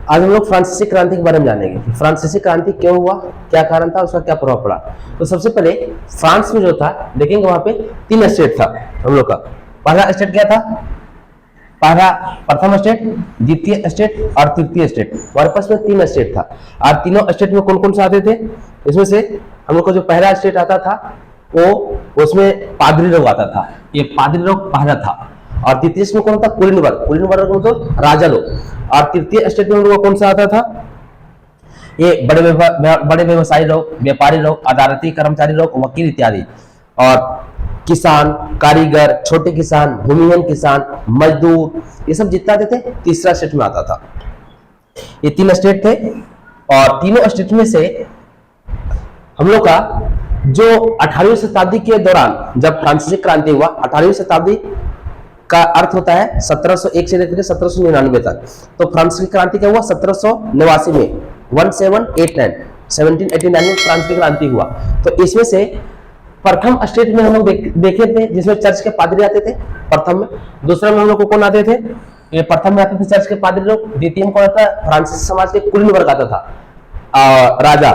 आज हम लोग फ्रांसीसी क्रांति के बारे में जानेंगे कि फ्रांसीसी क्रांति क्यों हुआ, क्या कारण था, उसका क्या प्रभाव पड़ा। तो सबसे पहले फ्रांस में जो था, देखेंगे वहां पे 3 स्टेट था हम लोग का। पहला स्टेट क्या था, प्रथम स्टेट, द्वितीय स्टेट और तृतीय स्टेट। हमारे पास में 3 स्टेट था। और तीनों स्टेट में कौन कौन से आते थे, इसमें से हम लोग का जो पहला स्टेट आता था वो उसमें पादरी लोग आता था, ये पादरी लोग पहला था। और द्वितीय में कौन था, कुलीन वर्ग, कुलीन वर्ग मतलब राजा लोग। और तृतीय स्टेट में हम लोग कौन सा आता था, ये बड़े व्यवसायी लोग, व्यापारी लोग, अदालती कर्मचारी लोग, वकील इत्यादि। और किसान, कारीगर, छोटे किसान, भूमिहीन किसान, मजदूर, ये सब जितना आते थे तीसरा स्टेट में आता था। ये 3 स्टेट थे। और तीनों स्टेट में से हम लोग का जो 18वीं शताब्दी के दौरान जब फ्रांसीसी क्रांति हुआ, 18वीं शताब्दी का अर्थ होता है 1701 से लेकर 1799 तक। तो फ्रांसीसी क्रांति क्या हुआ 1789 में, 1789 में फ्रांस की क्रांति हुआ। तो इसमें से प्रथम स्टेट में हम लोग देखे थे जिसमें चर्च के पादरी आते थे प्रथम में। दूसरा में हम लोग को कौन आते थे, ये प्रथम में आते थे चर्च के पादरी लोग। द्वितीय में कौन आता था, फ्रांसीसी समाज के कुलीन वर्ग आता था, राजा।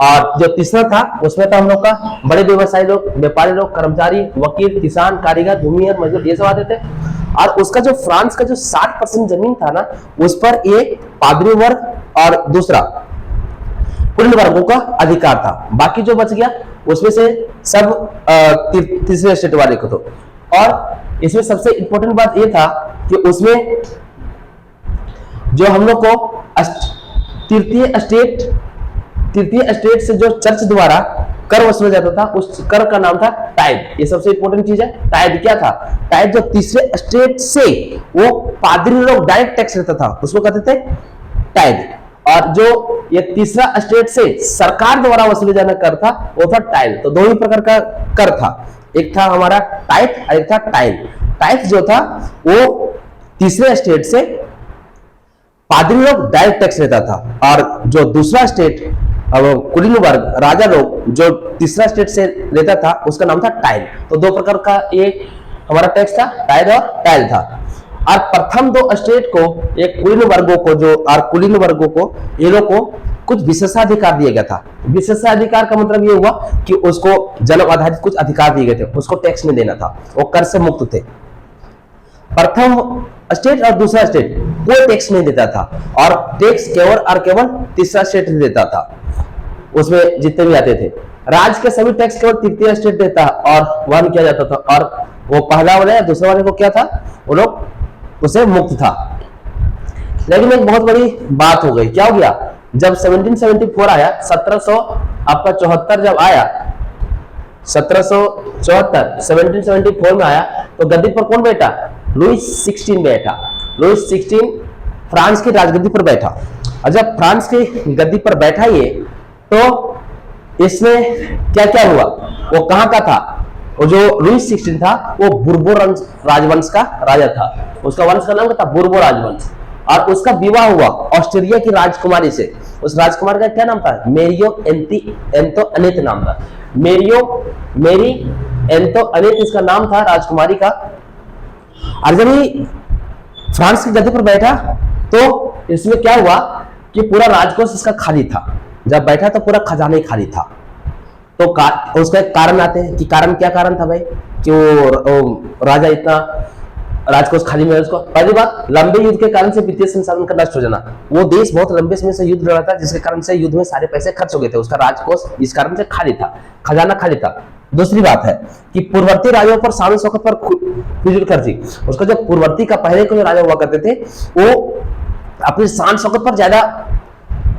और जो तीसरा था उसमें था हम लोग का बड़े व्यवसायी लोग, व्यापारी लोग, कर्मचारी, वकील, किसान, कारीगर, भूमिहीन, मजदूर, ये सब आते थे। और उसका जो फ्रांस का जो 60% जमीन था ना, उस पर एक पादरी वर्ग और दूसरा कुलीन वर्गों का अधिकार था। बाकी जो बच गया उसमें से सब तीसरे स्टेट वाले को। तो और इसमें सबसे इंपॉर्टेंट बात यह था कि उसमें जो हम लोग को तृतीय स्टेट से जो चर्च द्वारा कर वसूला जाता था, उस कर का नाम था टाइड। ये सबसे इंपॉर्टेंट चीज है। टाइड क्या था, टाइड जो तीसरे स्टेट से वो पादरी लोग डायरेक्ट टैक्स लेता था, उसको कहते थे टाइड। और जो ये तीसरा स्टेट से सरकार द्वारा वसूले जाना कर था वो था टाइल। तो 2 ही प्रकार का कर था, एक था हमारा टाइट और एक था टाइल। टाइट जो था वो तीसरे स्टेट से पादरी लोग डायरेक्ट टैक्स लेता था, और जो दूसरा स्टेट कुलीन वर्ग राजा लोग जो तीसरा स्टेट से लेता था उसका नाम था टाइल। तो 2 प्रकार का ये हमारा टैक्स था, टाइल और टाइल था। और प्रथम 2 स्टेट को एक कुलीन वर्गों को जो और कुलीन वर्गों को ये लोग को कुछ विशेषाधिकार दिया गया था। विशेषाधिकार का मतलब ये हुआ कि उसको जन्म आधारित कुछ अधिकार दिए गए थे, उसको टैक्स नहीं देना था, वो कर से मुक्त थे। प्रथम स्टेट और दूसरा स्टेट कोई टैक्स नहीं देता था, और टैक्स केवल और केवल तीसरा स्टेट देता था। उसमें जितने भी आते थे राज्य के सभी टैक्स केवल तृतीय स्टेट देता और वहन किया जाता था। और वो पहला वाले दूसरे वाले को क्या था, वो लोग उसे मुक्त था। लेकिन एक बहुत बड़ी बात हो गई, क्या हो गया, जब 1774 आया, 1774 जब आया, 1774 में आया, तो गद्दी पर कौन बैठा, लुईस 16 बैठा। लुईस 16 फ्रांस की राजगद्दी पर बैठा। और जब फ्रांस की गद्दी पर बैठा ये, तो इसमें क्या क्या हुआ, वो कहां का था, वो जो लुईस 16 था वो बुर्बो राजवंश का राजा था। उसका वंश का नाम क्या था, बुर्बो राजवंश। और उसका विवाह हुआ ऑस्ट्रेलिया की राजकुमारी से। उस राजकुमारी का क्या नाम था, मेरियो एंटोनेट नाम था। मेरी एंटोनेट इसका नाम था राजकुमारी का। और जब ये फ्रांस की गद्दी पर बैठा तो इसमें क्या हुआ कि पूरा राजकोष इसका खाली था। जब बैठा तो पूरा खजाना ही खाली था। तो उसका एक कारण आते हैं कि कारण क्या कारण था भाई कि वो राजा इतना राजकोष खाली में उसको। पहली बात, लंबे युद्ध के कारण से वित्तीय संसाधन का नष्ट हो जाना। वो देश बहुत लंबे समय से युद्ध लड़ा था, जिसके कारण से युद्ध में सारे पैसे खर्च हो गए थे, उसका राजकोष इस कारण से खाली था, खजाना खाली था। दूसरी बात है कि पूर्ववर्ती राजाओं पर शान शौकत पर फिजूल खर्ची। उसका जो पूर्ववर्ती का पहले के जो राजा हुआ करते थे वो अपनी शान शौकत पर ज्यादा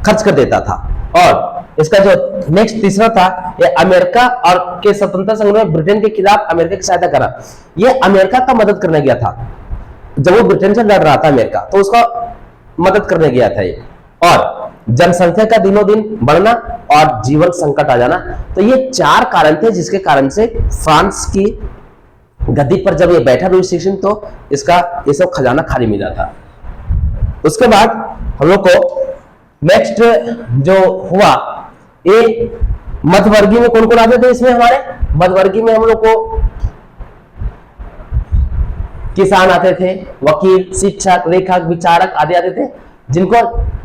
खर्च कर देता था। और इसका जो नेक्स्ट तीसरा था, ये अमेरिका और के स्वतंत्रता संग्राम में ब्रिटेन के खिलाफ अमेरिका की सहायता करा। ये अमेरिका का मदद करने गया था, जब वो ब्रिटेन से लड़ रहा था अमेरिका, तो उसका मदद करने गया था ये। और जनसंख्या का दिनों दिन बढ़ना और जीवन संकट आ जाना। तो ये 4 कारण थे जिसके कारण से फ्रांस की गद्दी पर जब ये बैठा लुईस 16 तो इसका ये सब खजाना खाली मिला था। उसके बाद हम लोग को नेक्स्ट जो हुआ, ये मध्यवर्गीय में कौन कौन आते थे, इसमें हमारे मध्यवर्गीय में हम लोग को किसान आते थे, वकील, शिक्षक, लेखक, विचारक आदि आते थे। जिनको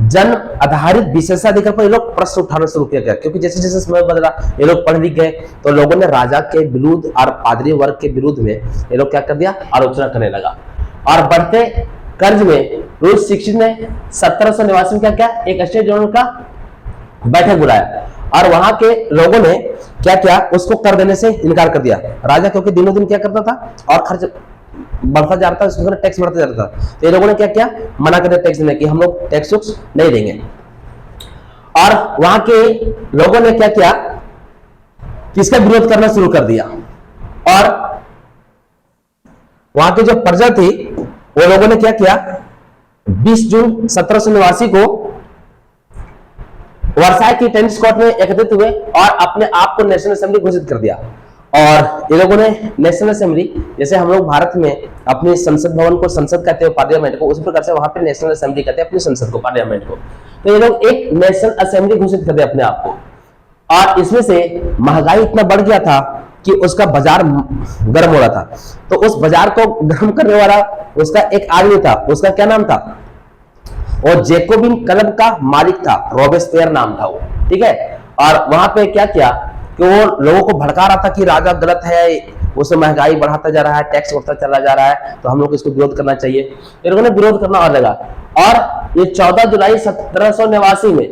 जन्म आधारित विशेषाधिकार पर ये लोग प्रश्न उठाना शुरू किया गया, क्योंकि जैसे जैसे समय बदला ये लोग पढ़ लिख गए, तो लोगों ने राजा के विरुद्ध और पादरी वर्ग के विरुद्ध में ये लोग क्या कर दिया, आलोचना करने लगा। और बढ़ते कर्ज में लुईस 16 ने 1789 में क्या किया, एक स्टेट जनरल का बैठक बुलाया और वहां के लोगों ने क्या किया, उसको कर देने से इनकार कर दिया। राजा क्योंकि दिनों दिन क्या करता था और खर्च बढ़ता जा रहा था, उसमें टैक्स बढ़ता जा रहा था, तो ये लोगों ने क्या किया, मना कर दिया टैक्स देने की, हम लोग टैक्स नहीं देंगे। और वहां के लोगों ने क्या किया, किसका विरोध करना शुरू कर दिया, और वहां की जो प्रजा थी वो लोगों ने क्या किया, 20 जून 1789 को वर्साई की टेनिस कोर्ट में एकत्रित हुए और अपने आप को नेशनल असेंबली घोषित कर दिया। और ये लोगों ने नेशनल असेंबली, जैसे हम लोग भारत में अपनी संसद भवन को संसद कहते हैं, पार्लियामेंट को, उसी प्रकार से वहां पे नेशनल असेंबली कहते हैं अपनी संसद को, पार्लियामेंट को। तो ये लोग एक नेशनल असेंबली घोषित कर दिया अपने आप को। और इसमें से महंगाई इतना बढ़ गया था कि उसका बाजार गर्म हो रहा था, तो उस बाजार को गर्म करने वाला उसका एक आदमी था, उसका क्या नाम था, और जैकोबिन क्लब का मालिक था, रॉबेस्पियर नाम था वो, ठीक है। और वहां पे क्या किया कि वो लोगों को भड़का रहा था कि राजा गलत है, उससे महंगाई बढ़ाता जा रहा है, टैक्स बढ़ता चला जा रहा है, तो हम लोग इसको विरोध करना चाहिए। इन लोगों ने विरोध करना और लगा। और ये 14 जुलाई 1789 में,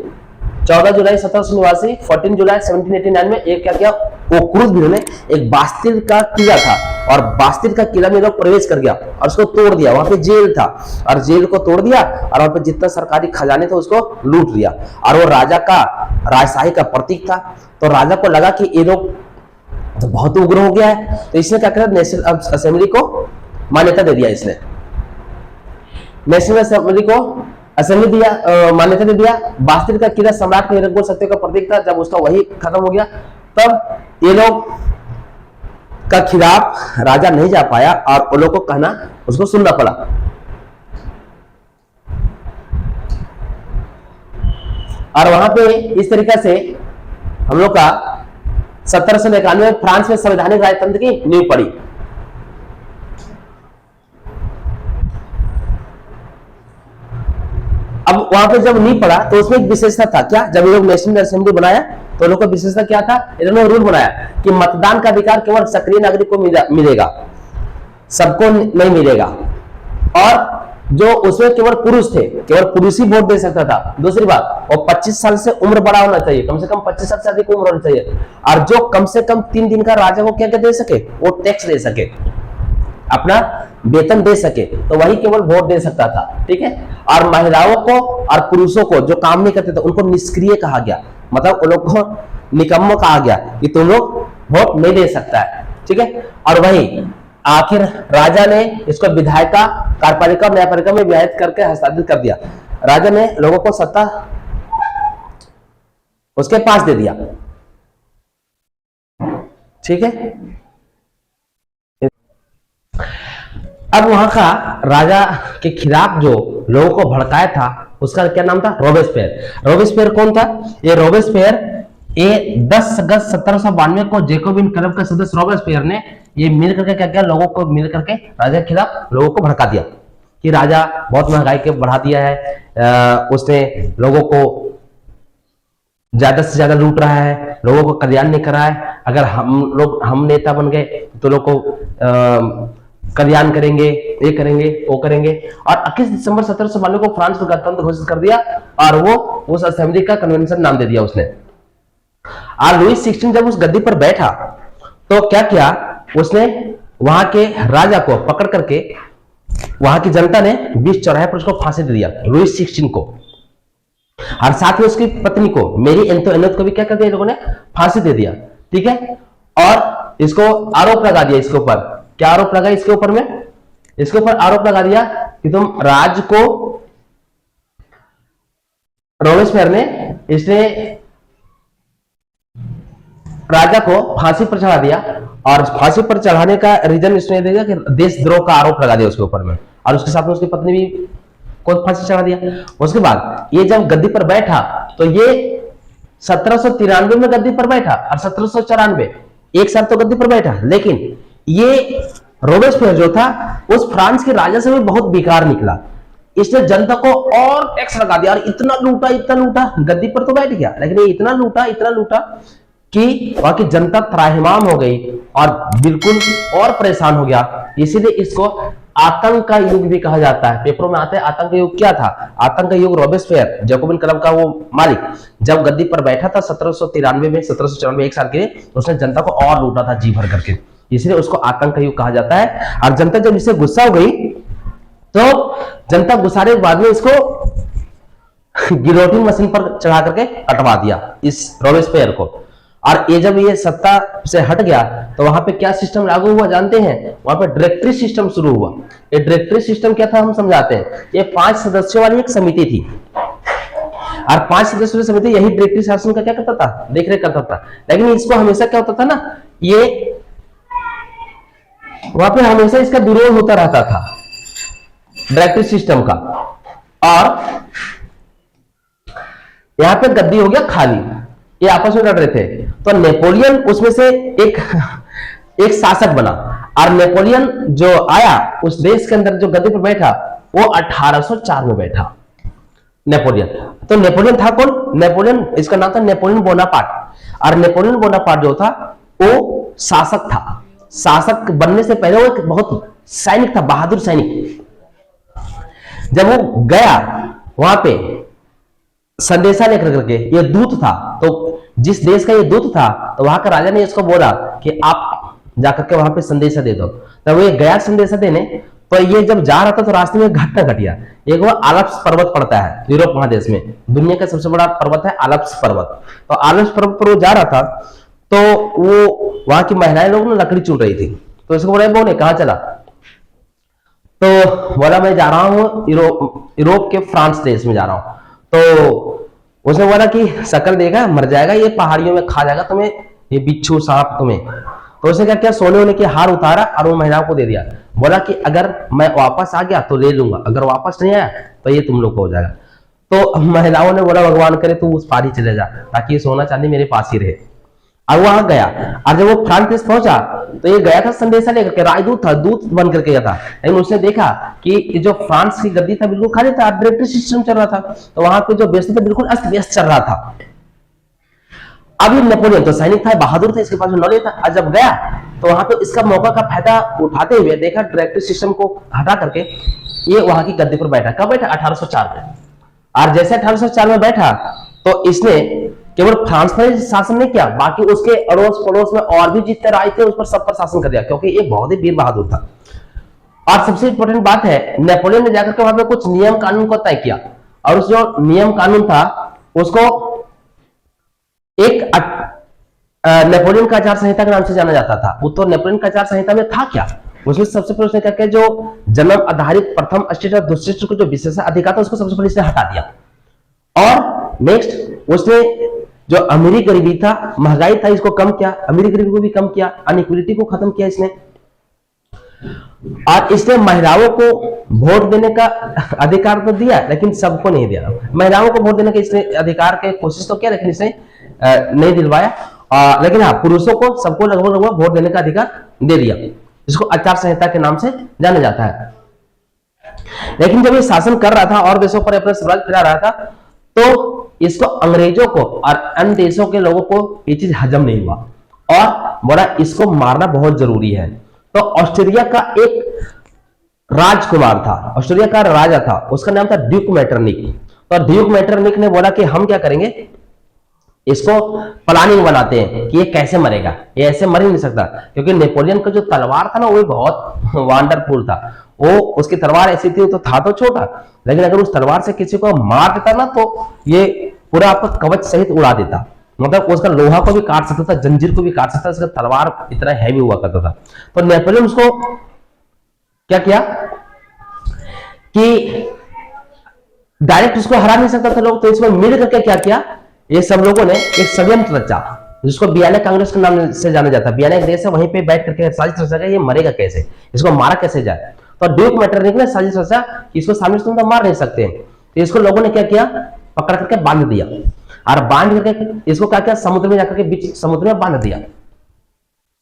14 जुलाई 1789, 14 जुलाई 1789 में एक क्या किया, वो क्रूज ने एक बास्तिल का किला था, और बास्तिल का किला में लोग प्रवेश कर गया और उसको तोड़ दिया। वहां पे जेल था और जेल को तोड़ दिया और वहां पे जितना सरकारी खजाने थे उसको लूट लिया। और वो राजा का, राजशाही का प्रतीक था, तो राजा को लगा कि ये लोग तो बहुत उग्र हो गया है, तो इसने क्या किया, नेशनल असेंबली को मान्यता दे दिया। इसने नेशनल असेंबली को दिया, मान्यता दे दिया। बास्तिल का किला सम्राट के निरंकुश सत्य का प्रतीक था। जब उसका वही खत्म हो गया, तब ये लोग का खिलाफ राजा नहीं जा पाया और उन लोगों को कहना, उसको सुनना पड़ा। और वहां पे इस तरीके से हम लोग का 1791 में फ्रांस में संवैधानिक राजतंत्र की नींव पड़ी। अब वहां पे जब नींव पड़ा तो उसमें एक विशेषता था क्या, जब ये लोग नेशनल असेंबली बनाया तो लोगों का विशेषता क्या था, इन्होंने रूल बनाया कि मतदान का अधिकार केवल सक्रिय नागरिक को मिलेगा, सबको नहीं मिलेगा। और जो उसमें केवल पुरुष थे, केवल पुरुष ही वोट दे सकता था। दूसरी बात, और 25 साल से उम्र बड़ा होना चाहिए, कम से कम 25 साल से अधिक उम्र होना चाहिए। और जो कम से कम 3 दिन का राजा को क्या क्या दे सके, वो टैक्स दे सके, अपना वेतन दे सके, तो वही केवल वोट दे सकता था, ठीक है। और महिलाओं को और पुरुषों को जो काम नहीं करते थे उनको निष्क्रिय कहा गया, मतलब उन लोग को निकम्मो कहा गया कि तुम लोग वोट नहीं दे सकता है, ठीक है। और वही आखिर राजा ने इसको विधायिका, कार्यपालिका और न्यायपालिका में विभाजित करके हस्तांतरित कर दिया। राजा ने लोगों को सत्ता उसके पास दे दिया, ठीक है। अब वहां का राजा के खिलाफ जो लोगों को भड़काया था उसका क्या नाम था, रॉबेस्पियर। रॉबेस्पियर कौन था, ये रॉबेस्पियर 10 अगस्त 1792 को जैकोबिन क्लब के सदस्य रॉबेस्पियर ने ये मिल करके क्या किया, लोगों को मिल करके राजा के खिलाफ लोगों को भड़का दिया कि राजा बहुत महंगाई के बढ़ा दिया है, उसने लोगों को ज्यादा से ज्यादा लूट रहा है, लोगों को कल्याण नहीं कर रहा है। अगर हम नेता बन गए तो लोगों को कल्याण करेंगे, ये करेंगे, वो करेंगे। और 21 दिसंबर 1792 को फ्रांस को गणतंत्र घोषित कर दिया और वो उस असेंबली का कन्वेंशन नाम दे दिया उसने। और लुईस 16 जब उस गद्दी पर बैठा तो क्या किया, उसने वहां के राजा को पकड़ करके, वहां की जनता ने बीच चौराहे पर उसको फांसी दे दिया, लुईस 16 को। और साथ में उसकी पत्नी को, मेरी एंटोइनेट को भी क्या कर दिया, लोगों ने फांसी दे दिया, ठीक है। और इसको आरोप लगा दिया, इसके ऊपर क्या आरोप लगा, इसके ऊपर में, इसके ऊपर आरोप लगा दिया कि तुम राज को, रॉबेस्पियर ने, इसने राजा को फांसी पर चढ़ा दिया। और फांसी पर चढ़ाने का रीजन इसने दे दिया कि देशद्रोह का आरोप लगा दिया उसके ऊपर में, और उसके साथ में उसकी पत्नी भी को फांसी चढ़ा दिया। उसके बाद ये जब गद्दी पर बैठा तो ये 1793 में गद्दी पर बैठा और 1794 एक साल तो गद्दी पर बैठा, लेकिन ये रॉबेस्पियर जो था उस फ्रांस के राजा से भी बहुत बेकार निकला। इसने जनता को और टैक्स लगा दिया और इतना लूटा, गद्दी पर तो बैठ गया, लेकिन ये इतना लूटा कि वहां की जनता त्राहिमाम हो गई और बिल्कुल और परेशान हो गया। इसीलिए इसको आतंक का युग भी कहा जाता है। पेपरों में आता है आतंक का युग क्या था। आतंक का युग रॉबेस्पियर, जैकोबिन क्लब का वो मालिक, जब गद्दी पर बैठा था 1793 में, 1794 एक साल के लिए, तो उसने जनता को और लूटा था जी भर करके, इसलिए उसको आतंक का युग कहा जाता है। और जनता जब इससे गुस्सा हो गई तो जनता गुस्साने के बाद में इसको गिलोटिन मशीन पर चढ़ा करके कटवा दिया इस रॉबेस्पियर को। और ये जब ये सत्ता से हट गया तो वहां पे क्या सिस्टम लागू हुआ जानते हैं? वहां पे डायरेक्टरी सिस्टम शुरू हुआ। ये डायरेक्टरी सिस्टम क्या था हम समझाते हैं। ये 5 सदस्यों वाली एक समिति थी और 5 सदस्यों की समिति यही डायरेक्टरी शासन का क्या करता था, देखरेख करता था। लेकिन इसको हमेशा क्या होता था ना, ये वहां पे हमेशा इसका विरोध होता रहता था डायरेक्टरी सिस्टम का। और यहां पे गद्दी हो गया खाली, ये आपस में लड़ रहे थे। तो नेपोलियन उसमें से एक शासक बना और नेपोलियन जो आया उस देश के अंदर जो गद्दी पर बैठा वो 1804 में बैठा नेपोलियन। तो नेपोलियन था कौन? नेपोलियन, इसका नाम था नेपोलियन बोनापार्ट। और नेपोलियन बोनापार्ट जो था वो शासक था। शासक बनने से पहले वो एक बहुत सैनिक था, बहादुर सैनिक। जब वो गया वहां पे संदेशा लेकर करके, ये दूत था, तो जिस देश का ये दूत था तो वहां का राजा ने इसको बोला कि आप जाकर के वहां पे संदेशा दे दो। तब वो गया संदेशा देने। तो ये जब जा रहा था तो रास्ते में घटना घट गया। एक वो आल्प्स पर्वत पड़ता है यूरोप महादेश में, दुनिया का सबसे बड़ा पर्वत है आल्प्स पर्वत। तो आल्प्स पर्वत पर वो जा रहा था तो वो वहां की महिलाएं लोग ना लकड़ी चुन रही थी। तो इसको बोला बहू ने कहां चला? तो बोला मैं जा रहा हूँ यूरोप के फ्रांस देश में जा रहा हूँ। तो उसने बोला कि शकल देगा मर जाएगा, ये पहाड़ियों में खा जाएगा तुम्हें, ये बिच्छू सांप तुम्हें। तो उसने क्या किया, सोने होने के हार उतारा और वो महिलाओं को दे दिया। बोला कि अगर मैं वापस आ गया तो ले लूंगा, अगर वापस नहीं आया तो ये तुम लोग को हो जाएगा। तो महिलाओं ने बोला भगवान करे तू उस पार ही चले जा ताकि ये सोना चांदी मेरे पास ही रहे। अब वहां गया और जब वो फ्रांस देश पहुंचा तो ये गया था संदेशा लेकर के, राजदूत था, दूत बन करके गया था। लेकिन उसने देखा कि जो फ्रांस की गद्दी था बिल्कुल खाली था, डायरेक्टरी सिस्टम चल रहा था। तो वहां पे जो व्यवस्था था बिल्कुल अस्त व्यस्त चल रहा था। अब ये नेपोलियन तो सैनिक था, बहादुर था, इसके पास नॉलेज था। और जब गया तो वहां पे इसका मौका का फायदा उठाते हुए देखा डायरेक्टरी सिस्टम को हटा करके ये वहां की गद्दी पर बैठा। कब बैठा? 1804 में। और जैसे 1804 में बैठा तो इसने केवल फ्रांस पर शासन नहीं किया, बाकी उसके अड़ोस पड़ोस में और भी जितने राज्य थे उस पर सब पर शासन कर दिया, क्योंकि ये बहुत ही वीर बहादुर था। और सबसे इंपॉर्टेंट बात है, नेपोलियन ने जाकर के वहां पे कुछ नियम कानून को तय किया। और उस जो नियम कानून था उसको एक नेपोलियन का आचार संहिता के नाम से जाना जाता था। वो तो नेपोलियन का आचार संहिता में था क्या? उसमें सबसे पहले उसने क्या किया, जो जन्म आधारित प्रथम स्टेट और दूसरे स्टेट को जो विशेष अधिकार था उसको सबसे पहले इसने हटा दिया। और नेक्स्ट उसने जो अमीरी गरीबी था, महंगाई था, इसको कम किया, अमीरी गरीबी को भी कम किया, अनइक्वलिटी को खत्म किया इसने। और इसने महिलाओं को वोट देने का अधिकार तो दिया लेकिन सबको नहीं दिया। महिलाओं को वोट देने के इसने अधिकार के कोशिश तो किया लेकिन इसने नहीं दिलवाया। लेकिन हाँ, पुरुषों को सबको लगभग वोट देने का अधिकार दे दिया, जिसको आचार संहिता के नाम से जाना जाता है। लेकिन जब ये शासन कर रहा था और देशों पर अपना स्वराज फैला रहा था तो इसको अंग्रेजों को और अन्य देशों के लोगों को ये चीज हजम नहीं हुआ और बोला इसको मारना बहुत जरूरी है। तो ऑस्ट्रेलिया का एक राजकुमार था, ऑस्ट्रेलिया का राजा था, उसका नाम था ड्यूक मेटरनिक। तो ड्यूक मेटरनिक ने बोला कि हम क्या करेंगे, इसको प्लानिंग बनाते हैं कि ये कैसे मरेगा, ये ऐसे मर ही नहीं सकता, क्योंकि नेपोलियन का जो तलवार था ना वो बहुत वंडरफुल था। वो उसकी तलवार ऐसी थी, तो था तो छोटा, लेकिन अगर उस तलवार से किसी को मार देता ना तो ये पूरा आपका कवच सहित उड़ा देता। मतलब उसका लोहा को भी काट सकता था, जंजीर को भी काट सकता था, उसका तलवार इतना हैवी हुआ करता था। तो नेपोलियन उसको क्या किया कि डायरेक्ट उसको हरा नहीं सकता था लोग, तो इसमें मिल करके क्या किया, ये सब लोगों ने एक षड्यंत्र रचा जिसको बियाना कांग्रेस के नाम से जाना जाता है। बियाना एक देश है, वहीं पे बैठ करके साजिश रचा ये मरेगा कैसे, इसको मारा कैसे जाए। तो ड्यूक मेटरनिक ने साजिश रचा कि इसको सामने से तुम तो मार नहीं सकते, तो इसको लोगों ने क्या किया, पकड़ करके बांध दिया और बांध करके इसको क्या किया, समुद्र में जाकर के बीच समुद्र में बांध दिया।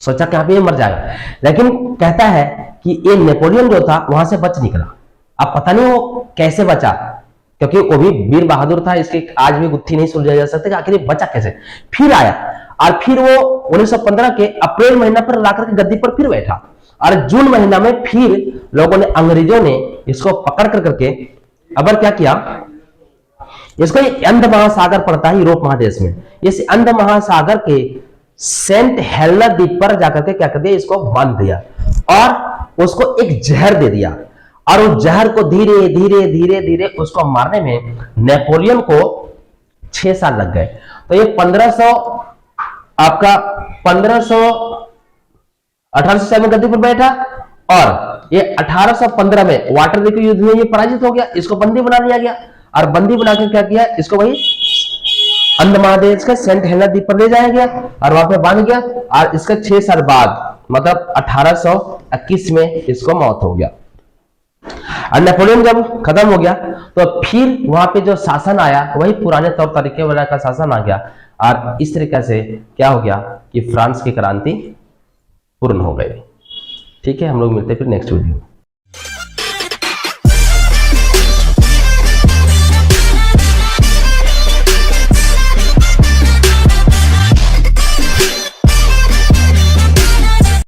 सोचा कि ये मर जाएगा, लेकिन कहता है कि ये नेपोलियन जो था वहां से बच निकला। अब पता नहीं वो कैसे बचा, क्योंकि वो भी वीर बहादुर था, इसकी आज भी गुत्थी नहीं सुलझाई जा सकती कि आखिर ये बचा कैसे। फिर आया और फिर वो 1915 के अप्रैल महीना पर लाकर के गद्दी पर फिर बैठा, और जून महीना में फिर लोगों ने, अंग्रेजों ने इसको पकड़ कर करके अब क्या किया, इसको अंध महासागर पड़ता है यूरोप महादेश में, इस अंध महासागर के सेंट हेलेना द्वीप पर जाकर के क्या कर दिया, इसको बांध दिया और उसको एक जहर दे दिया, और उस जहर को धीरे धीरे धीरे धीरे उसको मारने में नेपोलियन को 6 साल लग गए। तो ये 1807 में गद्दी पर बैठा, और ये 1815 में वाटरलू युद्ध में ये पराजित हो गया, इसको बंदी बना लिया गया, और बंदी बनाकर क्या किया, इसको वही अंध महादेश के सेंट हेलेना द्वीप पर ले जाया गया और वहां पे बांध गया, और इसका 6 साल बाद मतलब 1821 में इसको मौत हो गया। और नेपोलियन जब खत्म हो गया तो फिर वहां पे जो शासन आया वही पुराने तौर तरीके वाला का शासन आ गया, और इस तरीके से क्या हो गया कि फ्रांस की क्रांति पूर्ण हो गई। ठीक है, हम लोग मिलते हैं फिर नेक्स्ट वीडियो में।